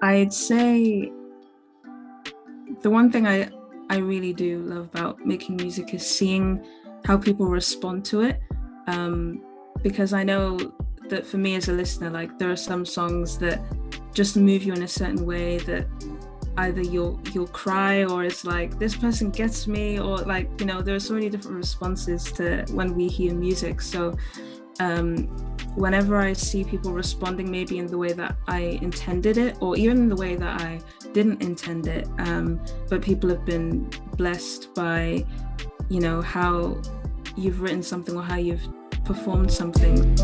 I'd say the one thing I really do love about making music is seeing how people respond to it. Because I know that for me as a listener, like there are some songs that just move you in a certain way that either you'll cry, or it's like this person gets me, or like, you know, there are so many different responses to when we hear music. So um, whenever I see people responding maybe in the way that I intended it, or even in the way that I didn't intend it, but people have been blessed by, you know, how you've written something or how you've performed something.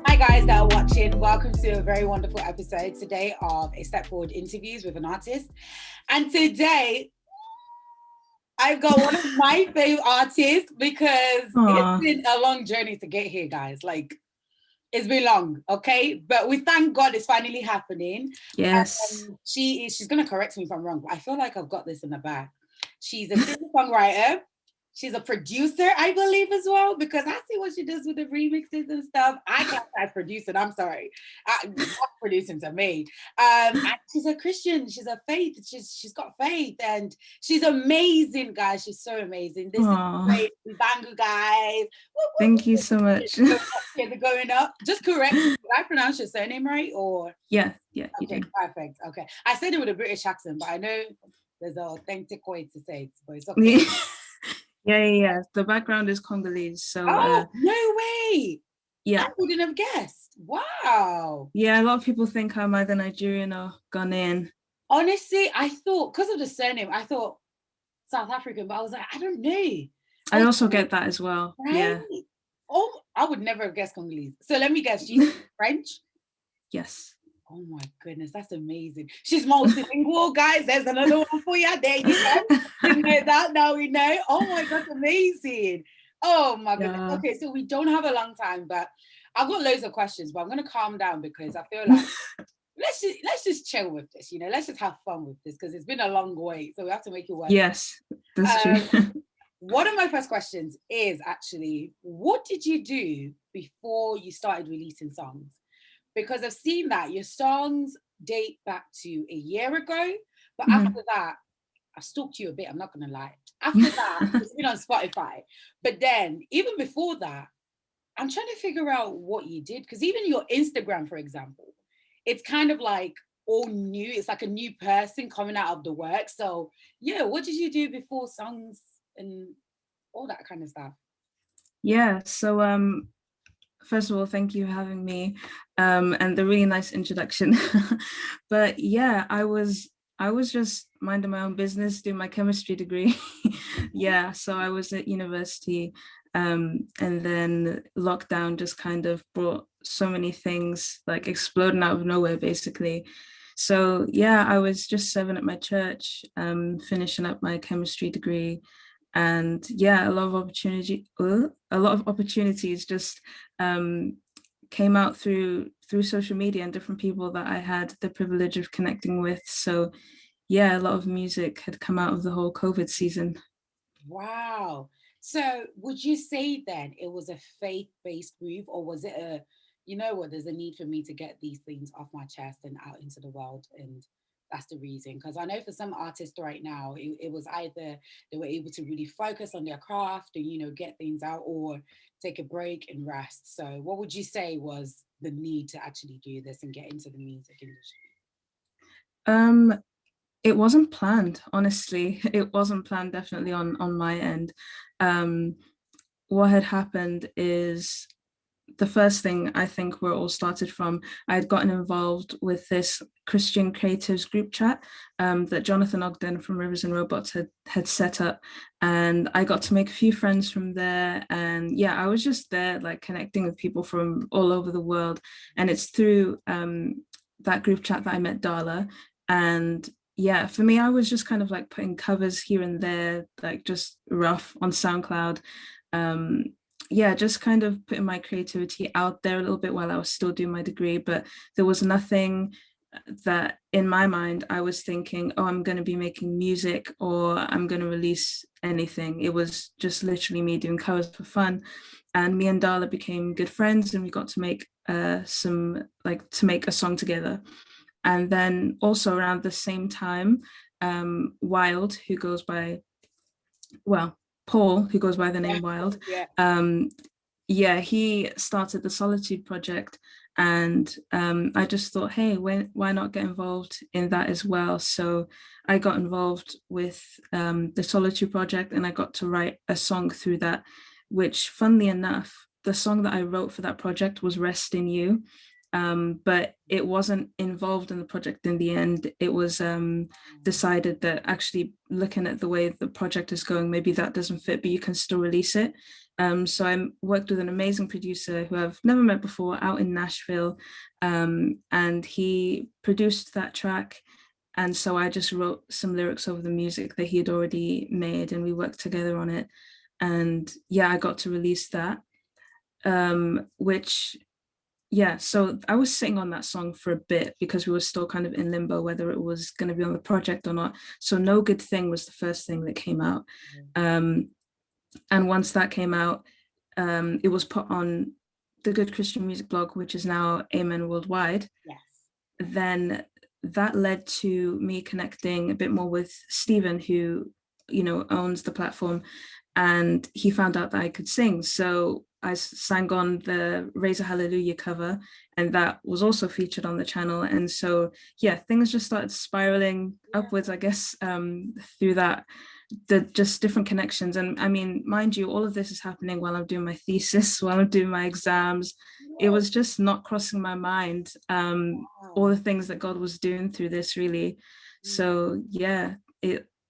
Hi guys that are watching, welcome to a very wonderful episode today of AStepFWD interviews with an artist. And today I've got one of my favorite artists because Aww. it's been a long journey to get here, guys. Like, it's been long, okay? But we thank God it's finally happening. Yes. She's gonna correct me if I'm wrong, but I feel like I've got this in the bag. She's a singer-songwriter. She's a producer, I believe, as well, because I see what she does with the remixes and stuff. I can't as producing, I'm sorry. Not producing to me. And she's a Christian, she's a faith, she's got faith, and she's amazing, guys. She's so amazing. This Aww. is Praise Lubangu, guys. Thank you so much. They're going up. Just correct. Did I pronounce your surname right? Or Yeah, you okay, did. perfect. Okay. I said it with a British accent, but I know there's an authentic way to say it, but it's okay. Yeah. The background is Congolese, so Oh, no way. yeah. I wouldn't have guessed. Wow. Yeah, a lot of people think I'm either Nigerian or Ghanaian. Honestly, I thought, because of the surname, I thought South African, but I was like, I don't know. I also get that as well. Right? Yeah. Oh, I would never have guessed Congolese. So let me guess, she's French? Yes. Oh my goodness, that's amazing. She's multilingual, guys. There's another one for you. There you go. Didn't know that, now we know. Oh my God, amazing. Oh my goodness. Yeah. Okay, so we don't have a long time, but I've got loads of questions, but I'm gonna calm down because I feel like let's just chill with this, you know, let's just have fun with this because it's been a long way. So we have to make it work. Yes, that's true. One of my first questions is actually, what did you do before you started releasing songs? Because I've seen that your songs date back to a year ago, but after that, I've stalked you a bit, I'm not gonna lie. After that, it's been on Spotify. But then, even before that, I'm trying to figure out what you did, because even your Instagram, for example, it's kind of like all new. It's like a new person coming out of the work. So yeah, what did you do before songs and all that kind of stuff? Yeah, so first of all, thank you for having me, and the really nice introduction. But yeah, I was just minding my own business, doing my chemistry degree. Yeah, so I was at university, and then lockdown just kind of brought so many things like exploding out of nowhere, basically. So yeah, I was just serving at my church, finishing up my chemistry degree, and yeah, a lot of opportunities just came out through social media and different people that I had the privilege of connecting with. So yeah, a lot of music had come out of the whole COVID season. Wow. So would you say then it was a faith-based move, or was it a, you know what, there's a need for me to get these things off my chest and out into the world, and that's the reason? Because I know for some artists right now, it was either they were able to really focus on their craft and, you know, get things out, or take a break and rest. So what would you say was the need to actually do this and get into the music industry? Um, it wasn't planned, honestly. It wasn't planned, definitely on my end. Um, what had happened is the first thing I think where it all started from, I had gotten involved with this Christian creatives group chat that Jonathan Ogden from Rivers and Robots had set up. And I got to make a few friends from there. And yeah, I was just there like connecting with people from all over the world. And it's through that group chat that I met Darla. And yeah, for me, I was just kind of like putting covers here and there, like just rough on SoundCloud. Um, yeah, just kind of putting my creativity out there a little bit while I was still doing my degree, but there was nothing that in my mind, I was thinking, oh, I'm going to be making music or I'm going to release anything. It was just literally me doing covers for fun. And me and Darla became good friends and we got to make to make a song together. And then also around the same time, Wild, who goes by, well, Paul, who goes by the name Wild, Yeah. Yeah, he started the Solitude project, and I just thought, hey, why not get involved in that as well? So I got involved with the Solitude project, and I got to write a song through that, which, funnily enough, the song that I wrote for that project was Rest in You. But it wasn't involved in the project in the end. It was decided that actually looking at the way the project is going, maybe that doesn't fit, but you can still release it. So I worked with an amazing producer who I've never met before out in Nashville, and he produced that track. And so I just wrote some lyrics over the music that he had already made, and we worked together on it. And yeah, I got to release that, which, yeah, so I was sitting on that song for a bit because we were still kind of in limbo whether it was going to be on the project or not. So No Good Thing was the first thing that came out. And once that came out, it was put on the Good Christian Music blog, which is now Amen Worldwide. Yes. Then that led to me connecting a bit more with Stephen, who, owns the platform, and he found out that I could sing. So I sang on the Raise a Hallelujah cover, and that was also featured on the channel. And so, yeah, things just started spiraling upwards, I guess, through that, the just different connections. And I mean, mind you, all of this is happening while I'm doing my thesis, while I'm doing my exams. It was just not crossing my mind, all the things that God was doing through this, really. So yeah,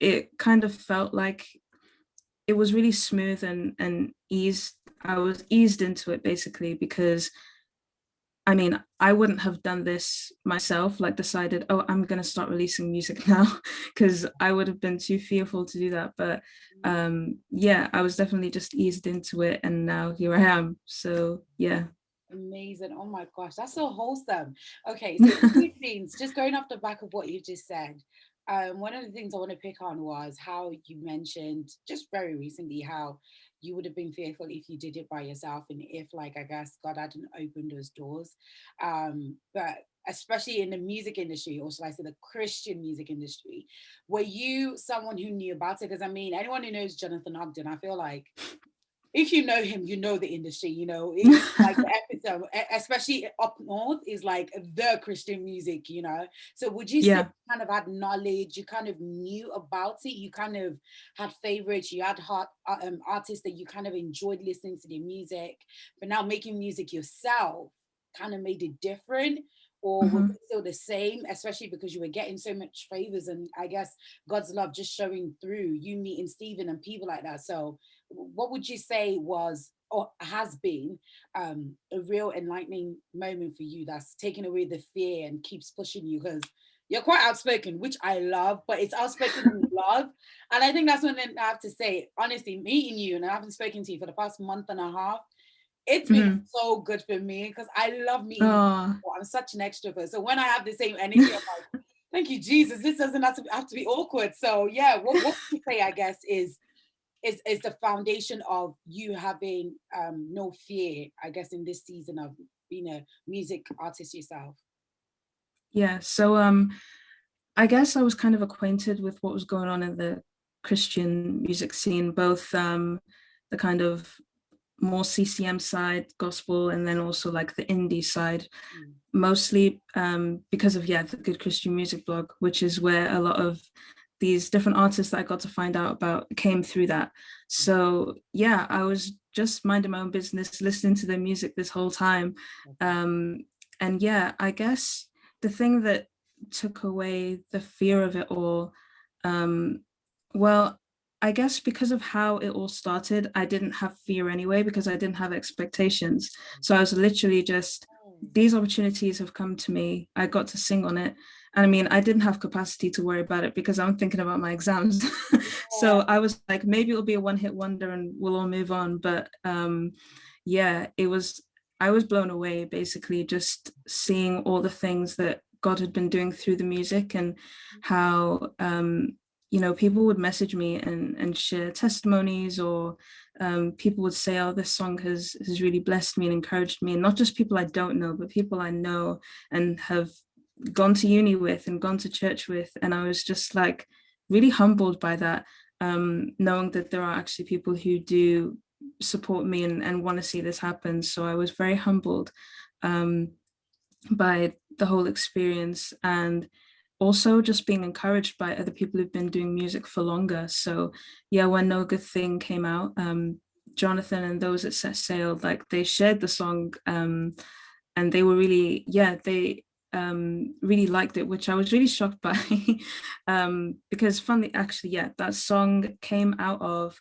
it kind of felt like it was really smooth and eased. I was eased into it basically because I mean, I wouldn't have done this myself, like decided, oh, I'm going to start releasing music now, because I would have been too fearful to do that. But yeah, I was definitely just eased into it. And now here I am. So yeah. Amazing. Oh my gosh, that's so wholesome. Okay, so two things, just going off the back of what you just said. One of the things I want to pick on was how you mentioned just very recently how you would have been fearful if you did it by yourself and if, like, I guess God hadn't opened those doors. But especially in the music industry, or should I say the Christian music industry, were you someone who knew about it? Because I mean, anyone who knows Jonathan Ogden, I feel like if you know him, you know the industry, it's like the epitome, especially up north, is like the Christian music. So would you say you kind of had knowledge, you kind of knew about it, you kind of had favorites, you had artists that you kind of enjoyed listening to their music, but now making music yourself kind of made it different? Or was it still the same, especially because you were getting so much favors and I guess God's love just showing through you meeting Stephen and people like that? So what would you say was or has been a real enlightening moment for you that's taken away the fear and keeps pushing you? Because you're quite outspoken, which I love, but it's outspoken in love. And I think that's what I have to say. Honestly, meeting you, and I haven't spoken to you for the past month and a half, it's been so good for me because I love meeting people. I'm such an extrovert. So when I have the same energy, I'm like, thank you, Jesus. This doesn't have to be awkward. So yeah, what would you say, I guess, is the foundation of you having no fear, I guess, in this season of being a music artist yourself? Yeah, so I guess I was kind of acquainted with what was going on in the Christian music scene, both the kind of more CCM side, gospel, and then also like the indie side, mostly because of, the Good Christian Music blog, which is where a lot of these different artists that I got to find out about came through that. So yeah, I was just minding my own business, listening to their music this whole time. And yeah, I guess the thing that took away the fear of it all, well, I guess because of how it all started, I didn't have fear anyway, because I didn't have expectations. So I was literally just, these opportunities have come to me. I got to sing on it. And I mean, I didn't have capacity to worry about it because I'm thinking about my exams. So I was like, maybe it'll be a one-hit wonder and we'll all move on. But yeah, I was blown away, basically, just seeing all the things that God had been doing through the music, and how you know, people would message me and share testimonies, or people would say, oh, this song has really blessed me and encouraged me. And not just people I don't know, but people I know and have gone to uni with and gone to church with. And I was just like really humbled by that, knowing that there are actually people who do support me and want to see this happen. So I was very humbled by the whole experience, and also just being encouraged by other people who've been doing music for longer. So yeah, when No Good Thing came out, Jonathan and those at Set Sail, like they shared the song, and they were really, yeah, they really liked it, which I was really shocked by. Because funny, actually, yeah, that song came out of,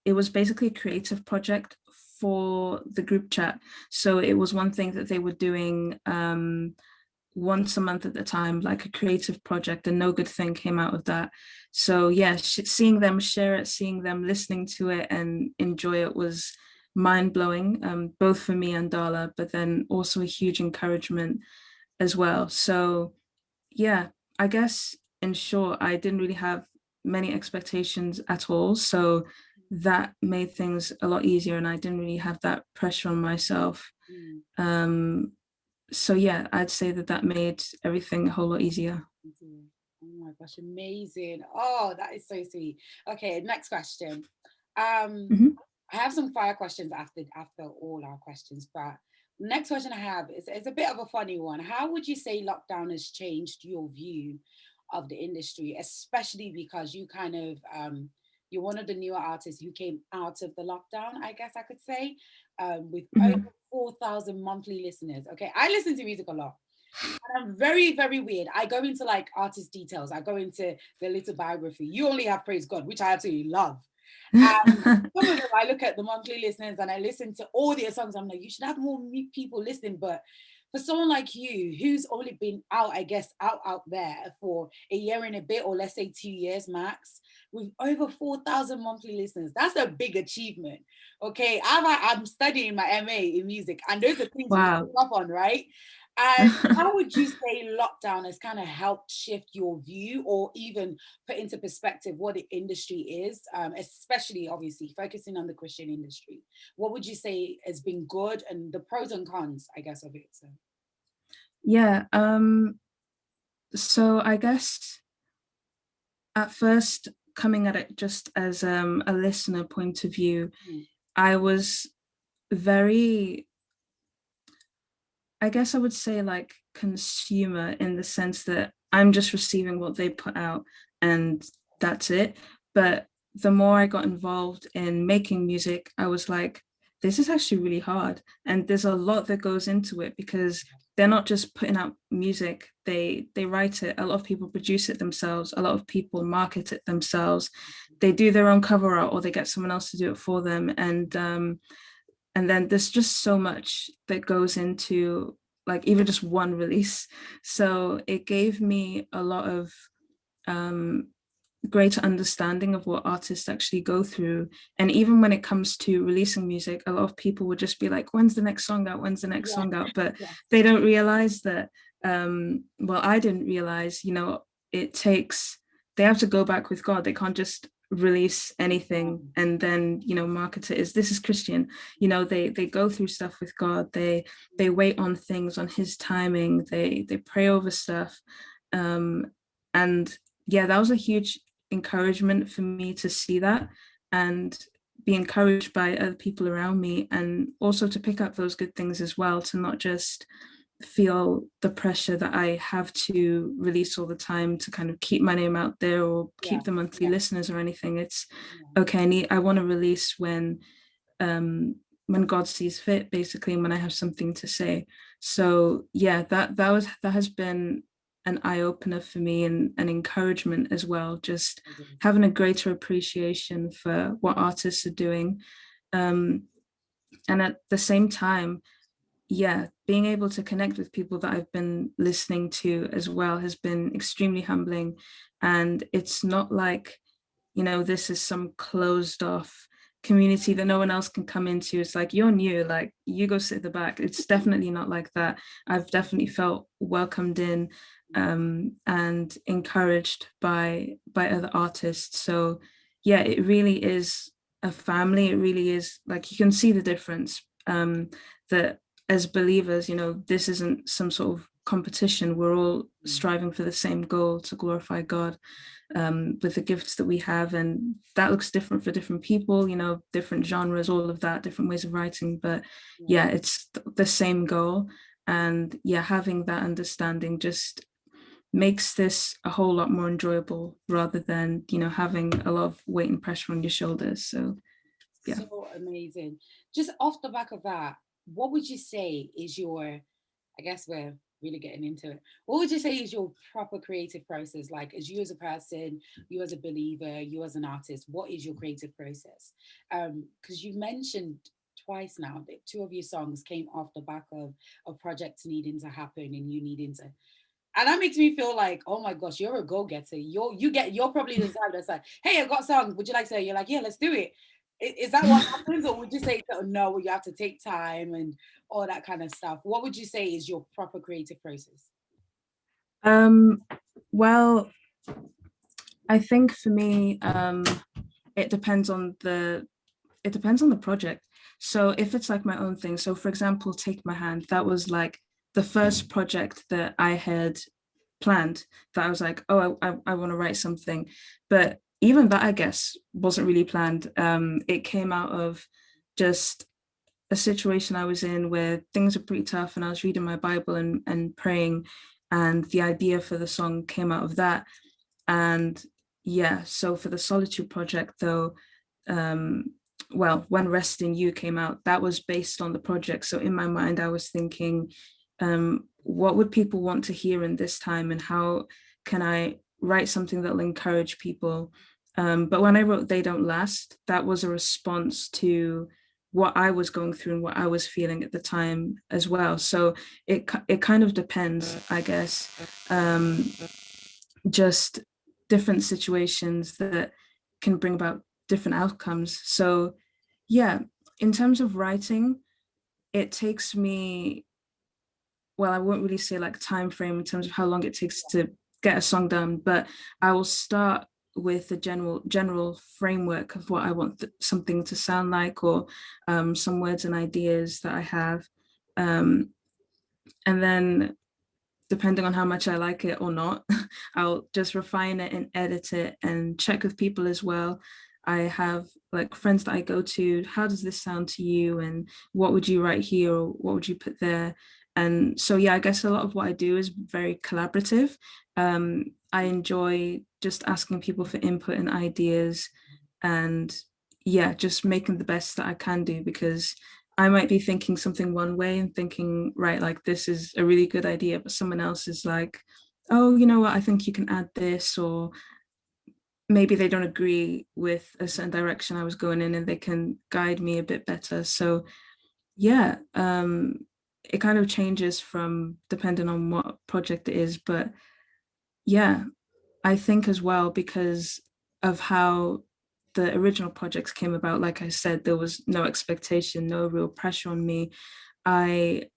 it was basically a creative project for the group chat. So it was one thing that they were doing once a month at the time, like a creative project, and No Good Thing came out of that. So yeah, seeing them share it, seeing them listening to it and enjoy it was mind-blowing, both for me and Darla, but then also a huge encouragement as well. So yeah, I guess in short, I didn't really have many expectations at all. So that made things a lot easier, and I didn't really have that pressure on myself. So yeah, I'd say that that made everything a whole lot easier. Oh my gosh, amazing. Oh, that is so sweet. Okay, next question. Mhm. I have some fire questions after all our questions, but next question I have is a bit of a funny one. How would you say lockdown has changed your view of the industry, especially because you kind of you're one of the newer artists who came out of the lockdown, I guess I could say, with over Mhm. 4,000 monthly listeners. Okay, I listen to music a lot. And I'm very, very weird. I go into like artist details. I go into their little biography. You only have Praise God, which I absolutely love. Some of them, I look at the monthly listeners and I listen to all their songs. I'm like, you should have more people listening. But for someone like you, who's only been out, I guess, out there for a year and a bit, or let's say 2 years max, with over 4,000 monthly listeners, that's a big achievement. Okay, I'm studying my MA in music, and those are things we Wow. pick up on, right? And how would you say lockdown has kind of helped shift your view, or even put into perspective what the industry is, especially obviously focusing on the Christian industry? What would you say has been good, and the pros and cons, I guess, of it? So. Yeah. So I guess at first, coming at it just as a listener point of view, I was very, I guess I would say, like, consumer, in the sense that I'm just receiving what they put out and that's it. But the more I got involved in making music, I was like, this is actually really hard. And there's a lot that goes into it, because they're not just putting out music, they write it. A lot of people produce it themselves. A lot of people market it themselves. They do their own cover art, or they get someone else to do it for them. And then there's just so much that goes into, like, even just one release. So it gave me a lot of um, greater understanding of what artists actually go through. And even when it comes to releasing music, a lot of people would just be like, when's the next song out, when's the next Yeah, song out? But yeah, they don't realize that, well, I didn't realize, you know, it takes, they have to go back with God. They can't just release anything and then, you know, market it as this is Christian. You know, they go through stuff with God. They wait on things, on his timing. They pray over stuff. And yeah, that was a huge encouragement for me to see that, and be encouraged by other people around me, and also to pick up those good things as well, to not just feel the pressure that I have to release all the time to kind of keep my name out there, or yeah, keep the monthly listeners or anything. It's yeah. okay, I want to release when God sees fit, basically, and when I have something to say. So yeah, that has been an eye-opener for me, and an encouragement as well, just having a greater appreciation for what artists are doing. And at the same time, yeah, being able to connect with people that I've been listening to as well has been extremely humbling. And it's not like, you know, this is some closed off community that no one else can come into. It's like, you're new, like you go sit at the back. It's definitely not like that. I've definitely felt welcomed in, and encouraged by other artists. So yeah, it really is a family. It really is, like, you can see the difference, that as believers, you know, this isn't some sort of competition. We're all striving for the same goal, to glorify God, with the gifts that we have. And that looks different for different people, you know, different genres, all of that, different ways of writing. But yeah, it's the same goal. And yeah, having that understanding just makes this a whole lot more enjoyable, rather than, you know, having a lot of weight and pressure on your shoulders. So yeah. So amazing. Just off the back of that, what would you say is your, I guess we're really getting into it. What would you say is your proper creative process? Like, as you as a person, you as a believer, you as an artist, what is your creative process? Because you mentioned twice now that two of your songs came off the back of projects needing to happen and you needing to, and that makes me feel like, oh my gosh, you're a go-getter. You're probably the type that's like, hey, I've got a song. Would you like to? You're like, yeah, let's do it. Is that what happens, or would you say no? You have to take time and all that kind of stuff? What would you say is your proper creative process? Well, I think for me, it depends on the project. So if it's like my own thing, so for example, Take My Hand, that was like the first project that I had planned, that I was like, oh, I want to write something. But even that, I guess, wasn't really planned. It came out of just a situation I was in where things were pretty tough, and I was reading my Bible and praying, and the idea for the song came out of that. And yeah, so for the Solitude project, though, well, when Rest in You came out, that was based on the project. So in my mind, I was thinking, what would people want to hear in this time, and how can I write something that will encourage people? But when I wrote They Don't Last, that was a response to what I was going through and what I was feeling at the time as well. So it kind of depends, I guess. Just different situations that can bring about different outcomes. So yeah, in terms of writing, it takes me, well, I won't really say like time frame in terms of how long it takes to get a song done, but I will start with the general framework of what I want something to sound like, or some words and ideas that I have, and then depending on how much I like it or not, I'll just refine it and edit it and check with people as well. I have like friends that I go to, how does this sound to you? And what would you write here? Or what would you put there? And so, yeah, I guess a lot of what I do is very collaborative. I enjoy just asking people for input and ideas, and yeah, just making the best that I can do, because I might be thinking something one way and thinking, right, like this is a really good idea, but someone else is like, oh, you know what, I think you can add this, or maybe they don't agree with a certain direction I was going in, and they can guide me a bit better. So yeah, it kind of changes from depending on what project it is. But yeah, I think as well, because of how the original projects came about, like I said, there was no expectation, no real pressure on me. I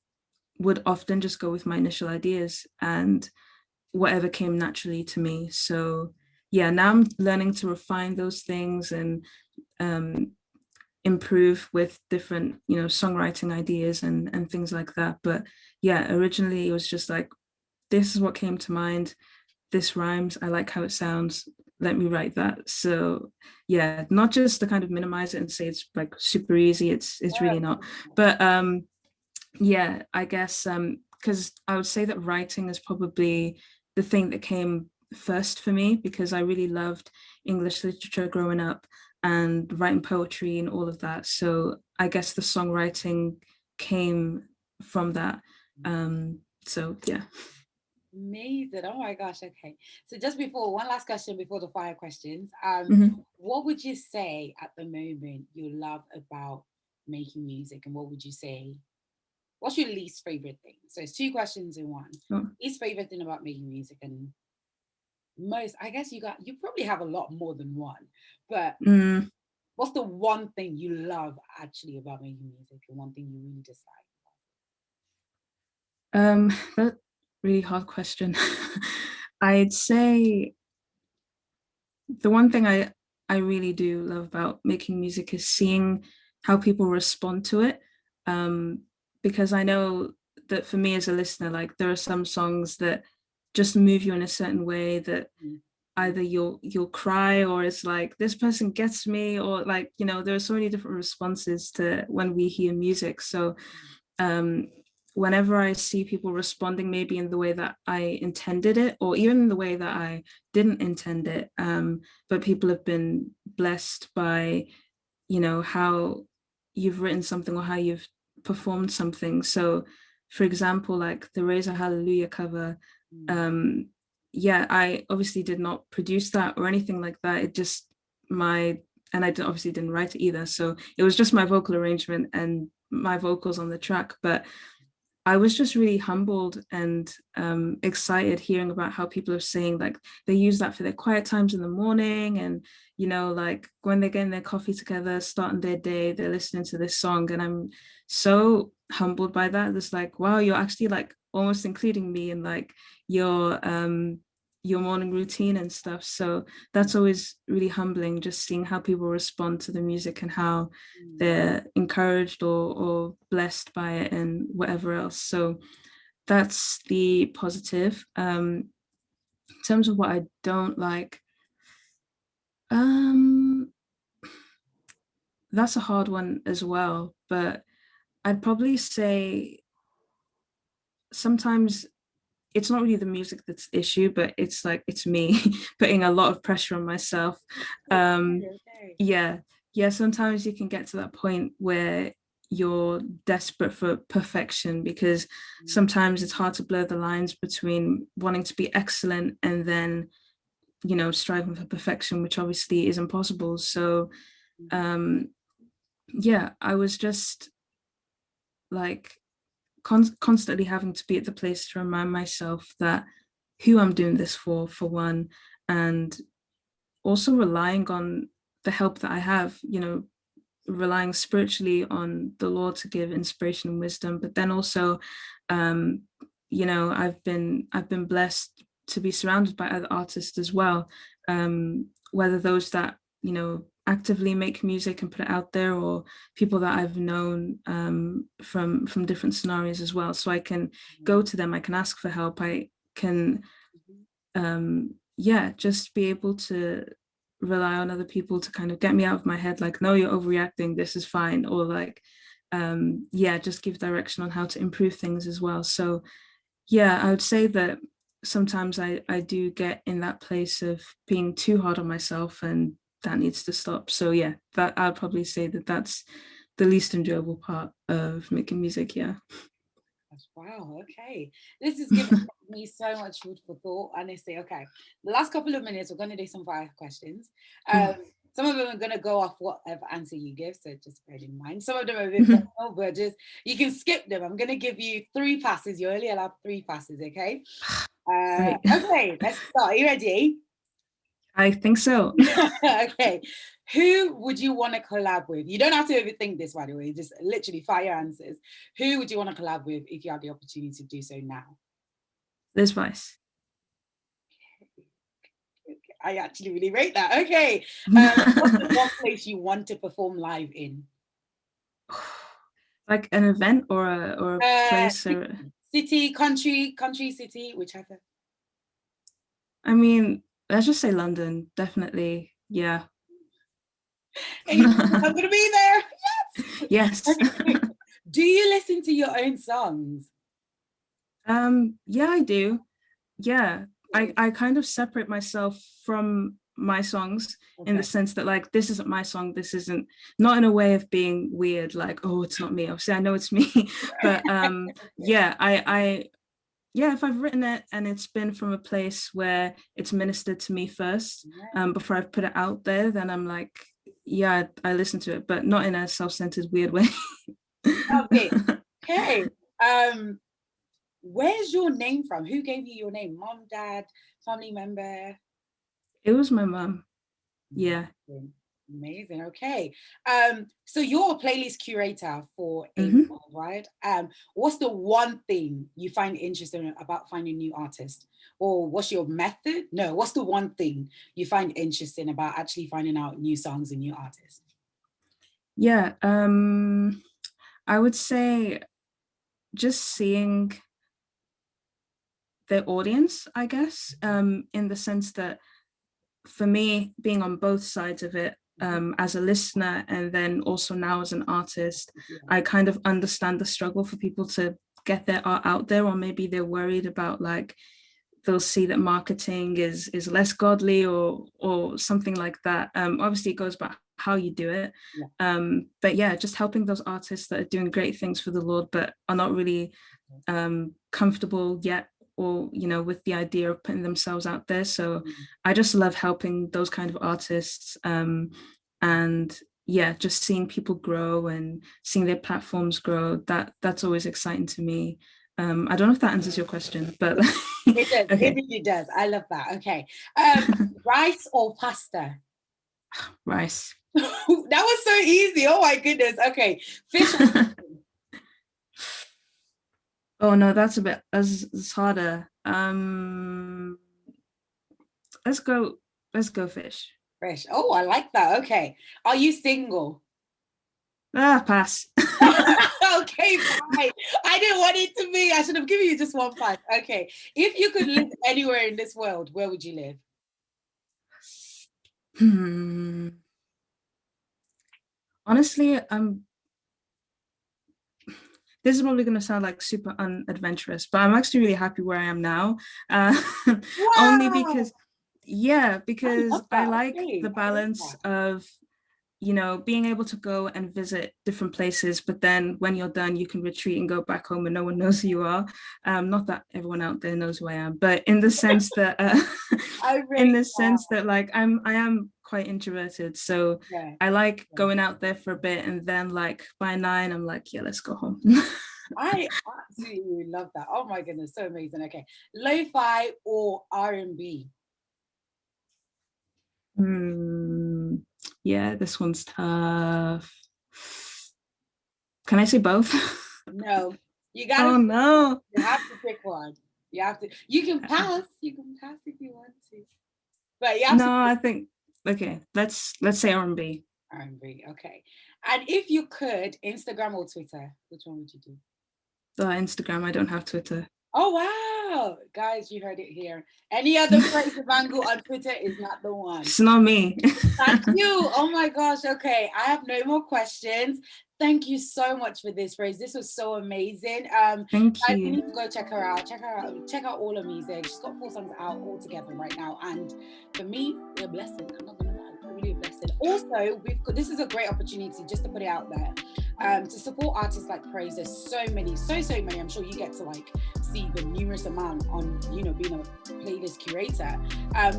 would often just go with my initial ideas and whatever came naturally to me. So yeah, now I'm learning to refine those things and um, improve with different, you know, songwriting ideas and things like that. But yeah, originally it was just like, this is what came to mind. This rhymes. I like how it sounds. Let me write that. So yeah, not just to kind of minimize it and say it's like super easy. It's really not. But yeah, I guess because I would say that writing is probably the thing that came first for me, because I really loved English literature growing up and writing poetry and all of that. So I guess the songwriting came from that. So yeah. Amazing. Oh my gosh. Okay. So just before, one last question before the fire questions. Mhm. What would you say at the moment you love about making music, and what would you say, what's your least favorite thing? So it's two questions in one. Oh. Least favorite thing about making music, and most, I guess you probably have a lot more than one, but Mm. What's the one thing you love actually about making music, and one thing you really dislike? That's a really hard question. I'd say the one thing I really do love about making music is seeing how people respond to it. Because I know that for me as a listener, like there are some songs that just move you in a certain way that either you'll cry, or it's like this person gets me, or like, you know, there are so many different responses to when we hear music. So um whenever I see people responding maybe in the way that I intended it, or even in the way that I didn't intend it, but people have been blessed by, you know, how you've written something or how you've performed something. So for example, like the Raise a Hallelujah cover, yeah, I obviously did not produce that or anything like that. It just my and obviously didn't write it either. So it was just my vocal arrangement and my vocals on the track. But I was just really humbled and excited hearing about how people are saying like they use that for their quiet times in the morning, and you know, like when they're getting their coffee together, starting their day, they're listening to this song, and I'm so humbled by that. It's like, wow, you're actually like almost including me in like your morning routine and stuff. So that's always really humbling, just seeing how people respond to the music and how they're encouraged or blessed by it and whatever else. So that's the positive. In terms of what I don't like, um, that's a hard one as well. But I'd probably say sometimes it's not really the music that's the issue, but it's like it's me putting a lot of pressure on myself. Okay. Yeah, yeah. Sometimes you can get to that point where you're desperate for perfection, because sometimes it's hard to blur the lines between wanting to be excellent and then, you know, striving for perfection, which obviously is impossible. So yeah, I was just like constantly having to be at the place to remind myself that who I'm doing this for one, and also relying on the help that I have, you know, relying spiritually on the Lord to give inspiration and wisdom. But then also, um, you know, I've been blessed to be surrounded by other artists as well, whether those that, you know, actively make music and put it out there, or people that I've known from different scenarios as well. So I can go to them, I can ask for help, I can yeah, just be able to rely on other people to kind of get me out of my head, like, no, you're overreacting, this is fine, or like yeah, just give direction on how to improve things as well. So yeah, I would say that sometimes I do get in that place of being too hard on myself, and that needs to stop. So yeah, that I'd probably say that that's the least enjoyable part of making music. Yeah. Wow, okay. This is giving me so much food for thought, honestly. Okay. The last couple of minutes, we're going to do some fire questions. Some of them are going to go off whatever answer you give, so just bear in mind. Some of them are a bit personal, but just you can skip them. I'm going to give you 3 passes. You're only allowed 3 passes, okay? Great. Okay, let's start. Are you ready? I think so. Okay. Who would you want to collab with? You don't have to overthink this, by the way, just literally fire answers. Who would you want to collab with if you had the opportunity to do so now? Liz Vice. Okay. I actually really rate that. Okay. What's the one place you want to perform live in? Like an event or a place, or City, country, city, whichever. I mean, let's just say London, definitely. Yeah. I'm gonna be there. Yes. Okay. Do you listen to your own songs? Yeah, I do. Yeah. I kind of separate myself from my songs in the sense that like this isn't my song, this isn't, not in a way of being weird, like, oh, it's not me. Obviously I know it's me. But yeah, I yeah, if I've written it and it's been from a place where it's ministered to me first, before I've put it out there, then I'm like, yeah, I listen to it, but not in a self-centered weird way. Okay. Okay. Where's your name from? Who gave you your name? Mom, dad, family member? It was my mom. Yeah. Amazing. Okay. So you're a playlist curator for a right? What's the one thing you find interesting about finding new artists? Or what's your method? No, what's the one thing you find interesting about actually finding out new songs and new artists? Yeah, I would say just seeing the audience, I guess, in the sense that for me, being on both sides of it, as a listener and then also now as an artist, I kind of understand the struggle for people to get their art out there, or maybe they're worried about like they'll see that marketing is less godly or something like that. Obviously it goes by how you do it. But yeah, just helping those artists that are doing great things for the Lord but are not really comfortable yet, or with the idea of putting themselves out there. So I just love helping those kind of artists, and yeah, just seeing people grow and seeing their platforms grow, that's always exciting to me. I don't know if that answers your question, but it does. Okay. It really does. I love that. Okay. Rice or pasta? Rice. That was so easy. Oh my goodness. Okay. Fish or chicken? Oh no, that's a bit it's harder. Let's go fish. Fish. Oh, I like that. Okay. Are you single? Pass. Okay, fine. I didn't want it to be. I should have given you just one pass. Okay. If you could live anywhere in this world, where would you live? Honestly, this is probably going to sound like super unadventurous, but I'm actually really happy where I am now. Only because, I like the balance of, being able to go and visit different places, but then when you're done, you can retreat and go back home and no one knows who you are. Not that everyone out there knows who I am, but in the sense that, like I am quite introverted. So I like going out there for a bit, and then like by 9, I'm like, yeah, let's go home. I absolutely love that. Oh my goodness, so amazing. Okay. Lo-fi or R&B? Yeah, this one's tough. Can I say both? No, you gotta. Oh no! You have to pick one. You have to. You can pass. You can pass if you want to. But you have to. I think okay. Let's say R&B. R&B. Okay. And if you could, Instagram or Twitter, which one would you do? Instagram. I don't have Twitter. Oh wow, guys, you heard it here. Any other Praise Lubangu on Twitter is not the one. It's not me. Thank you. Oh my gosh. Okay, I have no more questions. Thank you so much for this, Praise. This was so amazing. Thank you. You need to go check her out. Check out all her music. She's got 4 songs out all together right now, and for me, they're a blessing. I'm not gonna lie, really a blessing. Also, this is a great opportunity just to put it out there. To support artists like Praise. There's so many. I'm sure you get to like see the numerous amount on, being a playlist curator.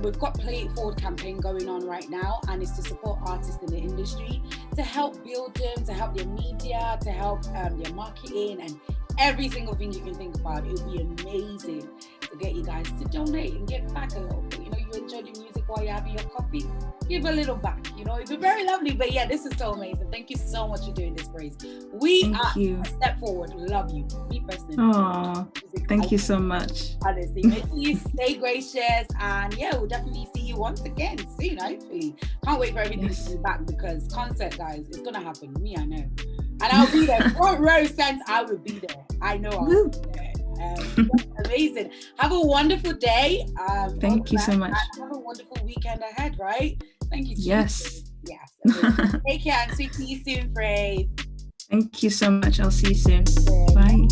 We've got Play It Forward campaign going on right now, and it's to support artists in the industry, to help build them, to help their media, to help their marketing, and every single thing you can think about. It would be amazing to get you guys to donate and give back a little bit. You enjoy the music while you're having your coffee, give a little back. It'd be very lovely. But yeah, this is so amazing. Thank you so much for doing this, Praise. We are AStepFWD. Love you. Me personally. Oh, thank you so much. Honestly, make sure you stay gracious, and yeah, we'll definitely see you once again soon. Hopefully, can't wait for everything to be back, because concert, guys, it's gonna happen. Me, I know, and I'll be there. Front row sense, I will be there. I know I'll be there. Amazing. Have a wonderful day. Thank you so much. Have a wonderful weekend ahead, right? Thank you. Yes. Take care and speak to you soon, Praise. Thank you so much. I'll see you soon. Bye.